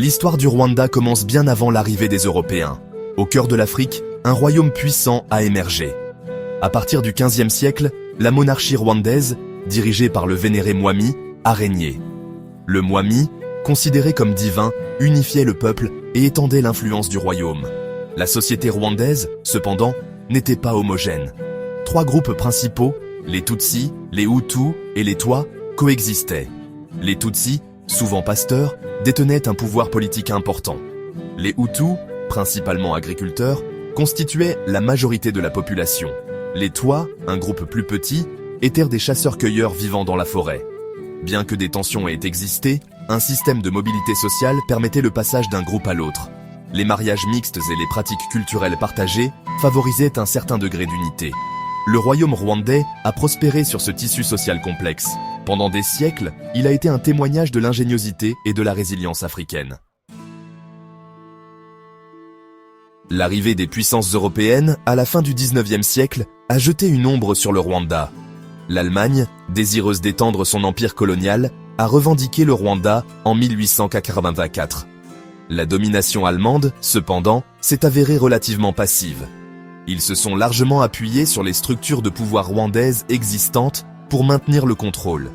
L'histoire du Rwanda commence bien avant l'arrivée des Européens. Au cœur de l'Afrique, un royaume puissant a émergé. À partir du XVe siècle, la monarchie rwandaise, dirigée par le vénéré Mwami, a régné. Le Mwami, considéré comme divin, unifiait le peuple et étendait l'influence du royaume. La société rwandaise, cependant, n'était pas homogène. Trois groupes principaux, les Tutsis, les Hutus et les Twa, coexistaient. Les Tutsis, souvent pasteurs, détenaient un pouvoir politique important. Les Hutus, principalement agriculteurs, constituaient la majorité de la population. Les Twa, un groupe plus petit, étaient des chasseurs-cueilleurs vivant dans la forêt. Bien que des tensions aient existé, un système de mobilité sociale permettait le passage d'un groupe à l'autre. Les mariages mixtes et les pratiques culturelles partagées favorisaient un certain degré d'unité. Le royaume rwandais a prospéré sur ce tissu social complexe. Pendant des siècles, il a été un témoignage de l'ingéniosité et de la résilience africaine. L'arrivée des puissances européennes, à la fin du XIXe siècle, a jeté une ombre sur le Rwanda. L'Allemagne, désireuse d'étendre son empire colonial, a revendiqué le Rwanda en 1884. La domination allemande, cependant, s'est avérée relativement passive. Ils se sont largement appuyés sur les structures de pouvoir rwandaises existantes pour maintenir le contrôle.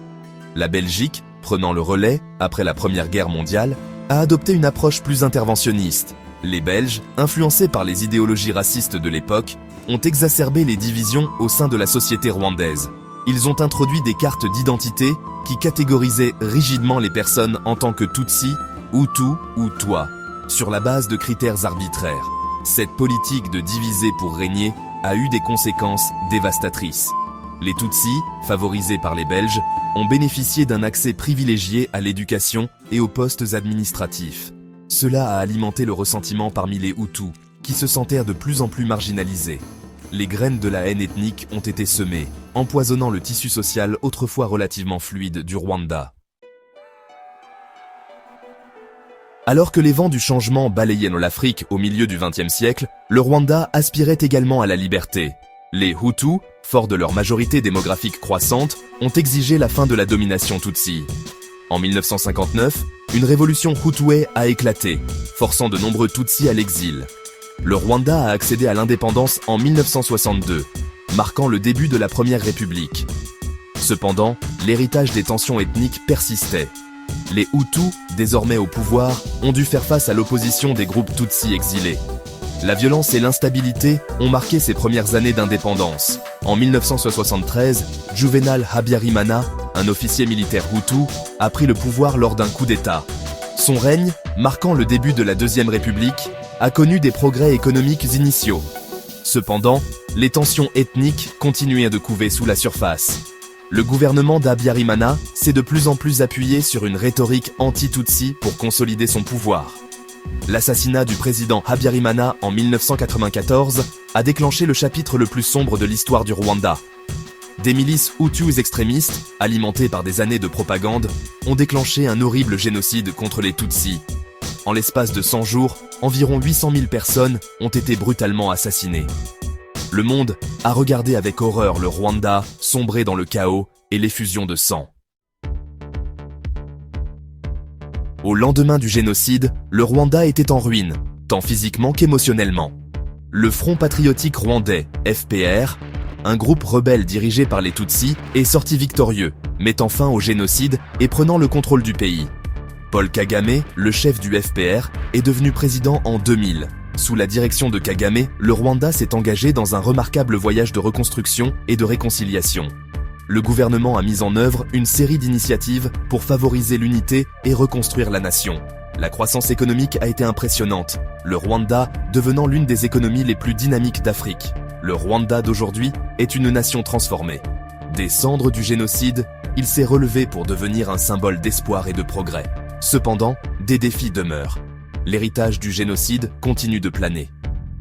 La Belgique, prenant le relais après la Première Guerre mondiale, a adopté une approche plus interventionniste. Les Belges, influencés par les idéologies racistes de l'époque, ont exacerbé les divisions au sein de la société rwandaise. Ils ont introduit des cartes d'identité qui catégorisaient rigidement les personnes en tant que Tutsi, Hutu ou Twa, sur la base de critères arbitraires. Cette politique de diviser pour régner a eu des conséquences dévastatrices. Les Tutsis, favorisés par les Belges, ont bénéficié d'un accès privilégié à l'éducation et aux postes administratifs. Cela a alimenté le ressentiment parmi les Hutus, qui se sentèrent de plus en plus marginalisés. Les graines de la haine ethnique ont été semées, empoisonnant le tissu social autrefois relativement fluide du Rwanda. Alors que les vents du changement balayaient l'Afrique au milieu du XXe siècle, le Rwanda aspirait également à la liberté. Les Hutus, forts de leur majorité démographique croissante, ont exigé la fin de la domination Tutsi. En 1959, une révolution Hutuée a éclaté, forçant de nombreux Tutsis à l'exil. Le Rwanda a accédé à l'indépendance en 1962, marquant le début de la Première République. Cependant, l'héritage des tensions ethniques persistait. Les Hutus, désormais au pouvoir, ont dû faire face à l'opposition des groupes Tutsis exilés. La violence et l'instabilité ont marqué ces premières années d'indépendance. En 1973, Juvenal Habyarimana, un officier militaire Hutu, a pris le pouvoir lors d'un coup d'État. Son règne, marquant le début de la Deuxième République, a connu des progrès économiques initiaux. Cependant, les tensions ethniques continuaient de couver sous la surface. Le gouvernement d'Habyarimana s'est de plus en plus appuyé sur une rhétorique anti-Tutsi pour consolider son pouvoir. L'assassinat du président Habyarimana en 1994 a déclenché le chapitre le plus sombre de l'histoire du Rwanda. Des milices Hutus extrémistes, alimentées par des années de propagande, ont déclenché un horrible génocide contre les Tutsis. En l'espace de 100 jours, environ 800 000 personnes ont été brutalement assassinées. Le monde a regardé avec horreur le Rwanda sombrer dans le chaos et l'effusion de sang. Au lendemain du génocide, le Rwanda était en ruine, tant physiquement qu'émotionnellement. Le Front patriotique rwandais, FPR, un groupe rebelle dirigé par les Tutsis, est sorti victorieux, mettant fin au génocide et prenant le contrôle du pays. Paul Kagame, le chef du FPR, est devenu président en 2000. Sous la direction de Kagame, le Rwanda s'est engagé dans un remarquable voyage de reconstruction et de réconciliation. Le gouvernement a mis en œuvre une série d'initiatives pour favoriser l'unité et reconstruire la nation. La croissance économique a été impressionnante, le Rwanda devenant l'une des économies les plus dynamiques d'Afrique. Le Rwanda d'aujourd'hui est une nation transformée. Des cendres du génocide, il s'est relevé pour devenir un symbole d'espoir et de progrès. Cependant, des défis demeurent. L'héritage du génocide continue de planer.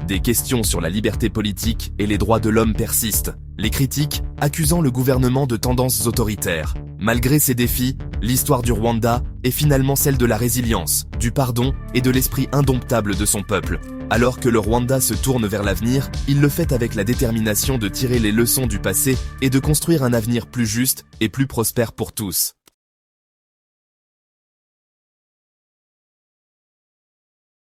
Des questions sur la liberté politique et les droits de l'homme persistent, les critiques accusant le gouvernement de tendances autoritaires. Malgré ces défis, l'histoire du Rwanda est finalement celle de la résilience, du pardon et de l'esprit indomptable de son peuple. Alors que le Rwanda se tourne vers l'avenir, il le fait avec la détermination de tirer les leçons du passé et de construire un avenir plus juste et plus prospère pour tous.